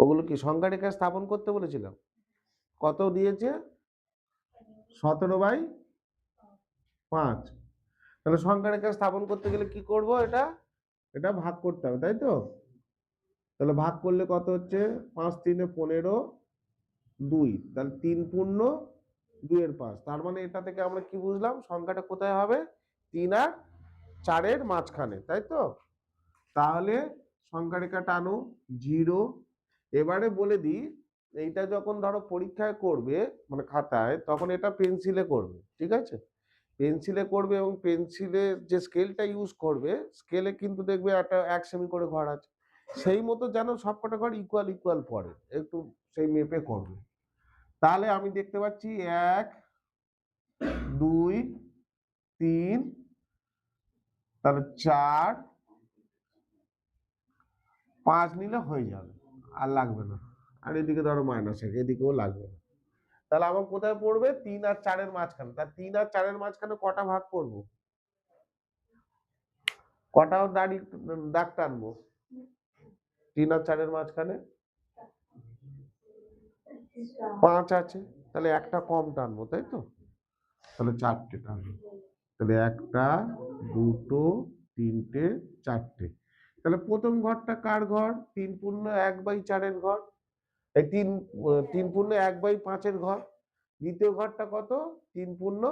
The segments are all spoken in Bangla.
ওগুলো কি সংখ্যা রেখা স্থাপন করতে বলেছিলাম? কত দিয়েছে? 17/5। তাহলে সংখ্যা রেখা স্থাপন করতে গেলে কি করব? এটা ভাগ করতে হবে, তাই তো? তাহলে ভাগ করলে কত হচ্ছে? 5 3 15, 2, তাহলে 3 পূর্ণ 2/5। তার মানে এটা থেকে আমরা কি বুঝলাম? সংখ্যাটা কোথায় হবে? 3 আর 4-এর মাঝখানে, তাই তো? তাহলে সংখ্যা রেখা টানো 0। এবারে বলে দিই, এইটা যখন ধরো পরীক্ষায় করবে মানে খাতায়, তখন এটা পেন্সিলে করবে, ঠিক আছে? পেন্সিলে করবে এবং পেন্সিলের যে স্কেলটা ইউজ করবে, স্কেলে কিন্তু দেখবে একটা 1 সেমি করে ঘর আছে, সেই মতো যেন সবকটা ঘর ইকুয়াল ইকুয়াল পড়ে, একটু সেই মেপে করবে। তাহলে আমি দেখতে পাচ্ছি 1 2 3, তাহলে 4 5 নিলে হয়ে যাবে, আর লাগবে না। আর এদিকে ধরো -1, এদিকেও লাগবে না। তাহলে আমার কোথায় পড়বে? 3 আর 4-এর মাঝখানে। তার 3 আর 4-এর মাঝখানে কটা ভাগ করব? কটাও দাগ টানবো 3 আর 4-এর মাঝখানে? 5 আছে, তাহলে একটা কম টানবো, তাই তো? তাহলে 4টে টানবো। তাহলে 1টা 2টো 3টে 4টে। তাহলে প্রথম ঘরটা কার ঘর? 3 পূর্ণ 1/4-এর ঘর, এই 3 পূর্ণ 1/5-এর ঘর। দ্বিতীয় ঘরটা কত? 3 পূর্ণ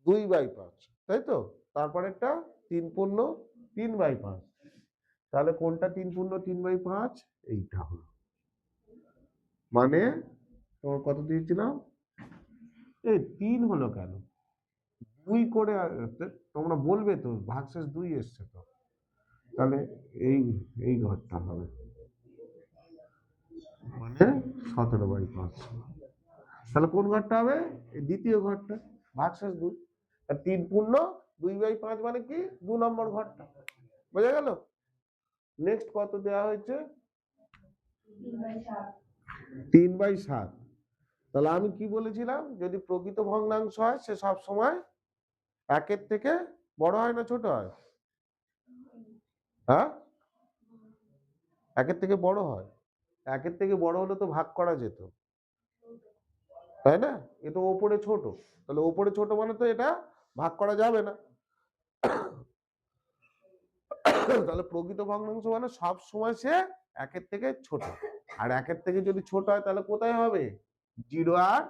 2/5, তাই তো? তারপর একটা 3 পূর্ণ 3/5। তাহলে কোনটা 3 পূর্ণ 3/5? এইটা হলো। মানে তোমার কত দিয়েছিলাম? এই 3 হলো কেন? 2 করে তোমরা বলবে তো, ভাগশেষ 2 এসছে তো। তাহলে এই এই ঘরটা হবে, মানে 17/5। তাহলে কোন ঘরটা হবে? এই দ্বিতীয় ঘরটা, ভাগশেষ 2। আর 3 পূর্ণ 2/5 মানে কি? 2 নম্বর ঘরটা। বোঝা গেল? নেক্সট কত দেওয়া হয়েছে? 3/7। তাহলে আমি কি বলেছিলাম? যদি প্রকৃত ভগ্নাংশ হয় সে সব সময় 1-এর থেকে বড় হয় না ছোট হয়? হ্যাঁ, 1-এর থেকে বড় হয়। 1-এর থেকে বড় হলে তো ভাগ করা যেত, তাই না? এ তো ওপরে ছোট, তাহলে ওপরে ছোট মানে তো এটা ভাগ করা যাবে না। তাহলে প্রকৃত ভগ্নাংশ মানে সব সময় সে 1-এর থেকে ছোট। আর 1-এর থেকে যদি ছোট হয় তাহলে কোথায় হবে? 0 আর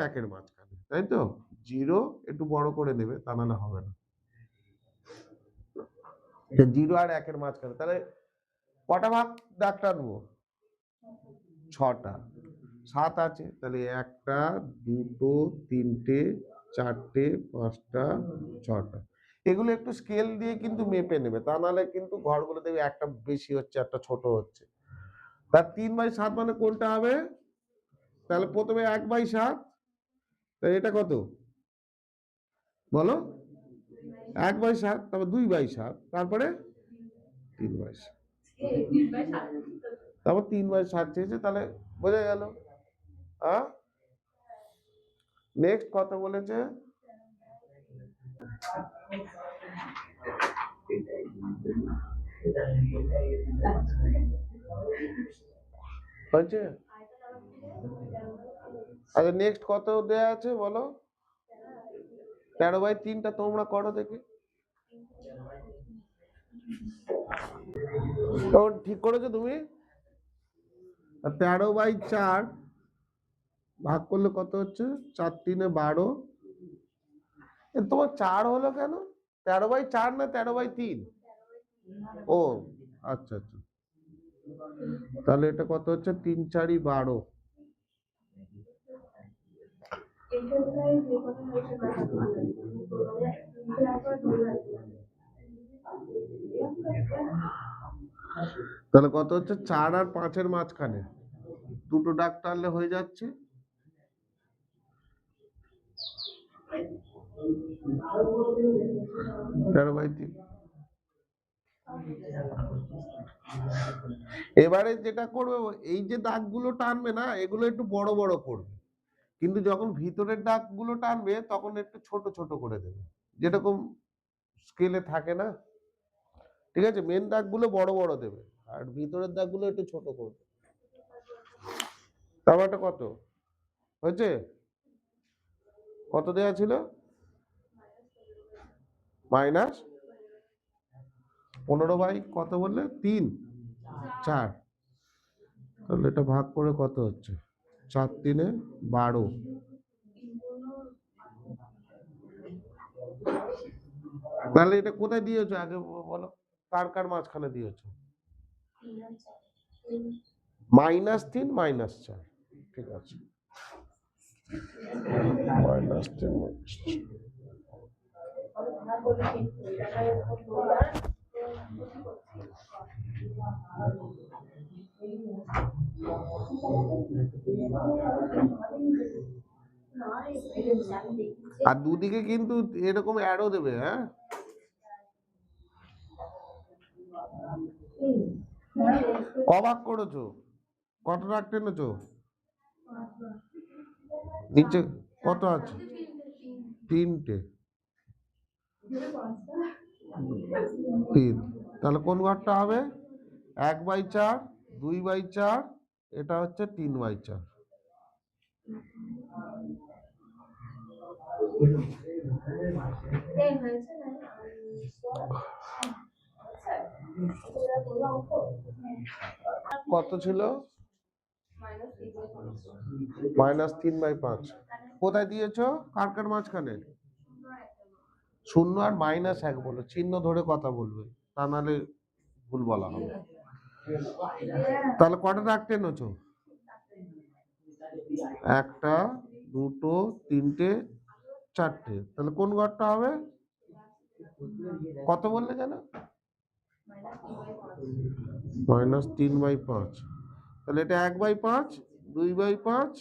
1-এর মাঝখানে, তাই তো? 0 একটু বড় করে নেবে, তা নাহলে হবে না। 0 আর 1-এর মাঝখানে, তাহলে কটা ভাগ দাগ টানবো? 6টা। 7 আছে, তাহলে 1টা 2টো 3টে 4টে 5টা 6টা। এগুলো একটু স্কেল দিয়ে কিন্তু মেপে নেবে, তা নাহলে কিন্তু ঘরগুলো দেখবে একটা বেশি হচ্ছে একটা ছোট হচ্ছে। তার 3/7 মানে কোনটা হবে? তাহলে প্রথমে 1/7, তাহলে এটা কত বলো? 1/7, তারপর 2/7, তারপরে 3/7, তারপর 3/7 চেয়েছে, তাহলে বোঝা গেল। নেক্সট কত বলেছে? হয়েছে? আচ্ছা, নেক্সট কত দেয়া আছে বলো? 13/3টা তোমরা করো দেখি। ঠিক করেছো তুমি? 13/4 ভাগ করলে কত হচ্ছে? 4 3 12। তোমার 4 হলো কেন? 13/4 না 13/3? ও আচ্ছা আচ্ছা, তাহলে এটা কত হচ্ছে? 3 4 12। তাহলে কত হচ্ছে? 4 আর 5-এর মাঝখানে দুটো দাগ টানলে হয়ে যাচ্ছে। এবারে যেটা করবে, এই যে দাগগুলো টানবে না, এগুলো একটু বড় বড় করবে, কিন্তু যখন ভিতরের দাগগুলো টানবে তখন একটু ছোট ছোট করে দেবে, যেরকম স্কেলে থাকে না, ঠিক আছে, মেন দাগগুলো বড় বড় দেবে আর ভিতরের দাগগুলো একটু ছোট করবে। তারপরটা কত হয়েছে? কত দেওয়া ছিল? -15 বাই কত বললে? 3, 4। তাহলে এটা ভাগ করে কত হচ্ছে? 4 3 12। তাহলে এটা কোথায় দিয়েছো আগে বলো? কার কার মাঝখানে দিয়েছো? -3 -4। ঠিক আছে, -3 আর দুদিকে কিন্তু এরকম অ্যারো দেবে। হ্যাঁ, কভাগ করেছো? কত দাগ টেনেছো? নিচে কত আছে? 3টে। 3। তাহলে কোন ঘরটা হবে? 1/4, 2/4, এটা হচ্ছে 3/4। কত ছিল? -3/5। কোথায় দিয়েছো? কার কার মাঝখানে? 0 আর -1 বলো, চিহ্ন ধরে কথা বলবে, তা নাহলে ভুল বলা হবে। তাহলে কটা দাগ টেনেছো? 1টা 2টো 3টে 4টে। তাহলে কোন ঘরটা হবে? কত বললে যেন? -3/5। তাহলে এটা 1/5, 2/5,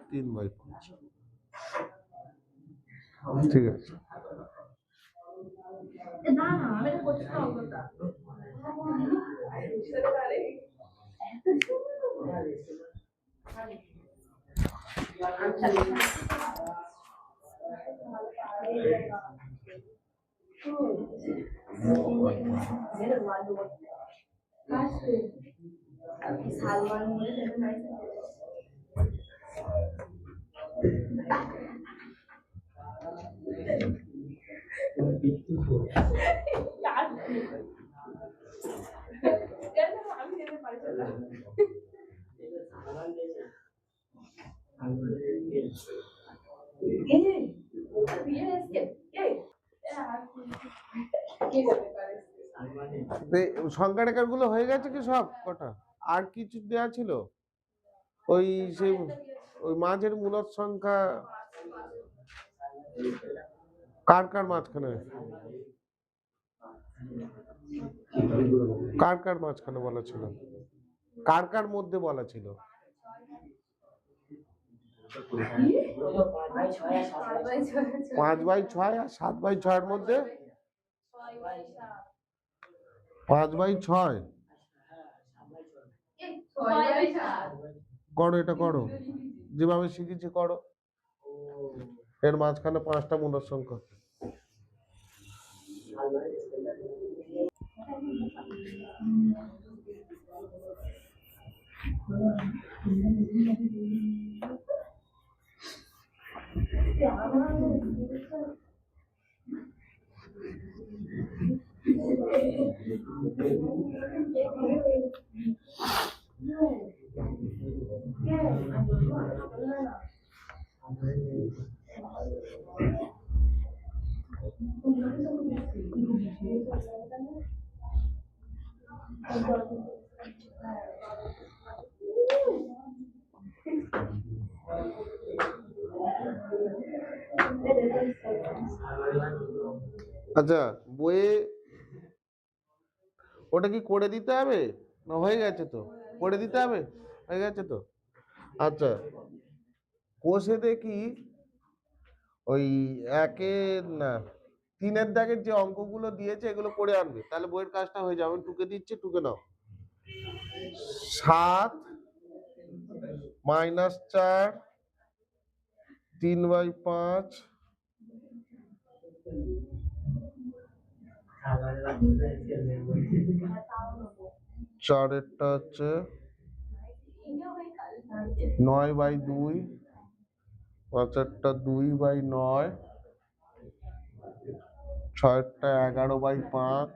3/5। ঠিক আছে। সংখ্যা রেখার গুলো হয়ে গেছে কি সব কটা? আর কিছু দেওয়া ছিল? ওই সেই ওই মাঝের মূলদ সংখ্যা কার কার মাঝখানে? কার কার মাঝখানে বলা ছিল? কার কার মধ্যে বলা ছিল? 5/6 আর 7/6 মধ্যে? 5/6 করো, এটা করো, যেভাবে শিখেছি করো। এর মাঝখানে 5টা মূলদ সংখ্যা। আচ্ছা, বইয়ে ওটা কি করে দিতে হবে না হয়ে গেছে? তো করে দিতে হবে, হয়ে গেছে তো। আচ্ছা, কোষে দেখি ওই 1-এর না 3-এর দাগের যে অঙ্কগুলো দিয়েছে এগুলো করে আনবে, তাহলে বইয়ের কাজটা হয়ে যাবে। টুকে দিচ্ছে, টুকে নাও। 7 -4 3/5 চারেরটা হচ্ছে 9/2, পাঁচেরটা 2/9, ছয়েরটা 11/5,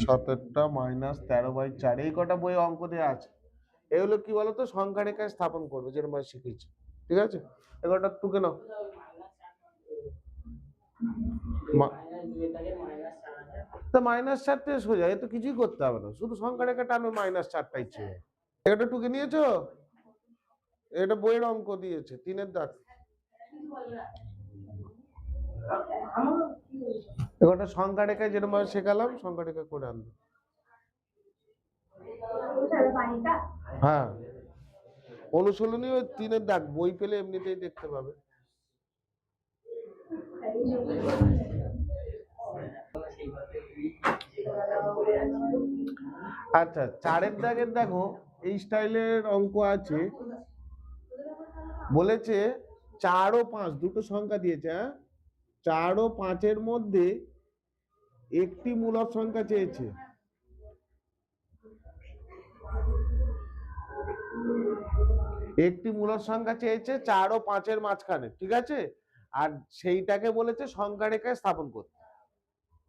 সাতেরটা -13/4। এই কটা বই অঙ্ক দেওয়া আছে। এগুলো কি বলতো, সংখ্যা রেখায় স্থাপন করবে, যেরকম শিখেছি। ঠিক আছে, এগুলোটা টুকে নাও। তো -4 সোজা, এ তো কিছুই করতে হবে না, শুধু সংখ্যা রেখা টানো, -4টাই ছিল। এটা টুকে নিয়েছো? এটা বইয়ের অঙ্ক দিয়েছে, 3-এর দাগ। এগুলোটা সংখ্যা রেখায় যেরকম শেখালাম, সংখ্যা রেখা করে আনবে। হ্যাঁ, অনুশীলনী ওই 3-এর দাগ, বই পেলে এমনিতেই দেখতে পাবে। আচ্ছা, 4-এর দাগের দেখো, এই স্টাইলের অঙ্ক আছে। বলেছে 4 ও 5 দুটো সংখ্যা দিয়েছে। হ্যাঁ, 4 ও 5-এর মধ্যে একটি মূলদ সংখ্যা চেয়েছে। একটি মূলদ সংখ্যা চেয়েছে 4 ও 5-এর মাঝখানে, ঠিক আছে, আর সেইটাকে বলেছে সংখ্যা রেখায় স্থাপন করতে।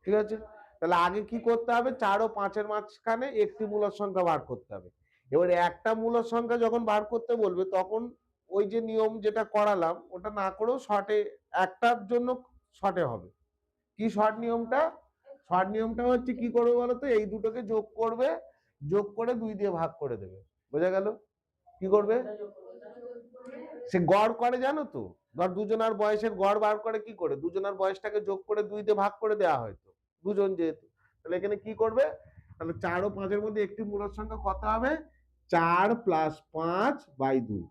ঠিক আছে, তাহলে আগে কি করতে হবে, 4 ও 5-এর মাঝখানে একটি মূলদ সংখ্যা বার করতে হবে। এবারে একটা মূলদ সংখ্যা যখন বার করতে বলবে, তখন ওই যে নিয়ম যেটা করালাম ওটা না করেও শর্টে, একটার জন্য শর্টে হবে। কি শর্ট নিয়মটা? শর্ট নিয়মটা হচ্ছে কি করবে বলতো, এই দুটোকে যোগ করবে, যোগ করে 2 দিয়ে ভাগ করে দেবে। বোঝা গেল? কি করবে? সে গড় করে, জানো তো, ধর দুজনার বয়সের গড় বার করে কি করে, দুজনার বয়সটাকে যোগ করে 2 দিয়ে ভাগ করে দেওয়া হয়তো, দুজন যেহেতু। তাহলে এখানে কি করবে, তাহলে 4 ও 5-এর মধ্যে একটি মূলদ সংখ্যা কত হবে, 4 + 5/2।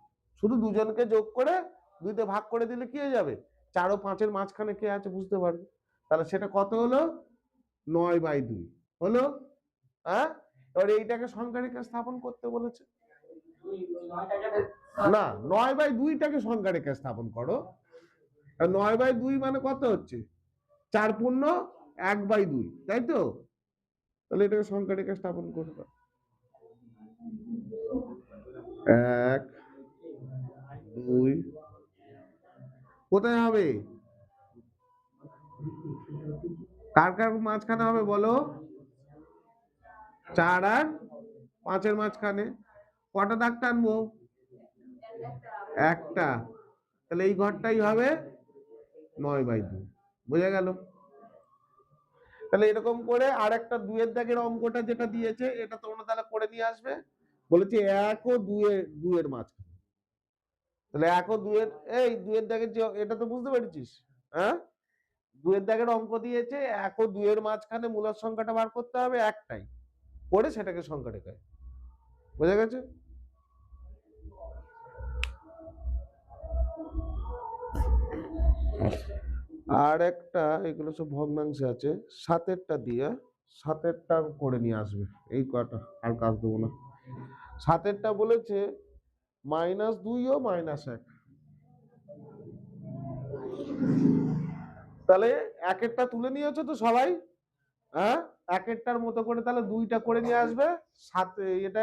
শুধু দুজনকে যোগ করে 2 দিয়ে ভাগ করে দিলে কি হয়ে যাবে, 4 ও 5-এর মাঝখানে কে আছে বুঝতে পারবে। তাহলে সেটা কত হলো, 9/2 হলো। হ্যাঁ, এবার এইটাকে সংখ্যা রেখা স্থাপন করতে বলেছে। না, 9/2টাকে সংখ্যা রেখা স্থাপন করো। 9/2 মানে কত হচ্ছে, 4 পূর্ণ 1/2, তাই তো? তাহলে এটাকে সংখ্যা রেখা স্থাপন করবে। 1, 2, কোথায় হবে, কার কার মাঝখানে হবে বলো, 4 আর 5-এর মাঝখানে। কটা দাগ টানবো, একটা। তাহলে এই ঘরটাই হবে 9/2। বোঝা গেল? তাহলে এরকম করে আর একটা 2-এর দাগের অঙ্কটা যেটা দিয়েছে, এটা তোমরা তাহলে করে নিয়ে আসবে। বলেছে 1 ও 2-এর মাঝখানে। তাহলে 1 ও 2-এর, এই 2-এর দাগের যে, এটা তো বুঝতে পেরেছিস? হ্যাঁ, 2-এর দাগের অঙ্ক দিয়েছে, 1 ও 2-এর মাঝখানে মূলদ সংখ্যাটা বার করতে হবে, একটাই করে সেটাকে সংখ্যা রেখায়। বোঝা গেছে? আর একটা, এগুলো সব ভগ্নাংশে আছে, 7-এরটা দিয়ে 7-এরটা করে নিয়ে আসবে। এই কটা আর কাজ দেবো না। 7-এরটা বলেছে -2 ও -1। তাহলে 1-এরটা তুলে নিয়েছো তো সবাই? হ্যাঁ, 1-এরটার মতো করে তাহলে 2টা করে নিয়ে আসবে। 7, এটা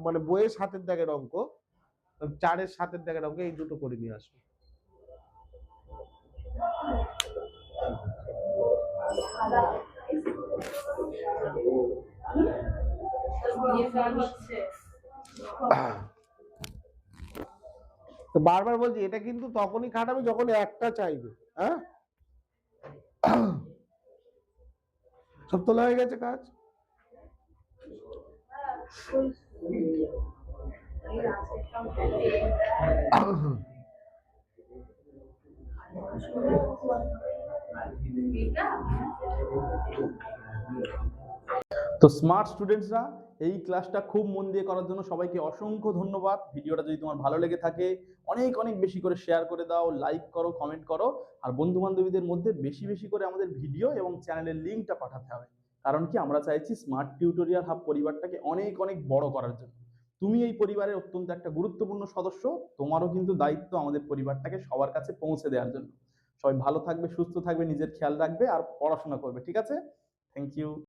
মানে বইয়ের 7-এর দাগের অঙ্ক, 4-এর 7-এর দাগের অঙ্ক, এই দুটো করে নিয়ে আসবে। তো বারবার বলছি, এটা কিন্তু তখনই খাটাবে যখন একটা চাইবে। হ্যাঁ, সব তোলা হয়ে গেছে কাজ। তো স্মার্ট স্টুডেন্টসরা, এই ক্লাসটা খুব মন দিয়ে করার জন্য সবাইকে অসংখ্য ধন্যবাদ। ভিডিওটা যদি তোমার ভালো লেগে থাকে অনেক অনেক বেশি করে শেয়ার করে দাও, লাইক করো, কমেন্ট করো, আর বন্ধু বান্ধবীদের মধ্যে বেশি বেশি করে আমাদের ভিডিও এবং চ্যানেলের লিঙ্কটা পাঠাতে হবে। কারণ কি, আমরা চাইছি স্মার্ট টিউটোরিয়াল হাব পরিবারটাকে অনেক অনেক বড় করার জন্য। তুমি এই পরিবারের অত্যন্ত একটা গুরুত্বপূর্ণ সদস্য, তোমারও কিন্তু দায়িত্ব আমাদের পরিবারটাকে সবার কাছে পৌঁছে দেওয়ার জন্য। সবাই ভালো থাকবে, সুস্থ থাকবে, নিজের খেয়াল রাখবে আর পড়াশোনা করবে, ঠিক আছে? Thank you.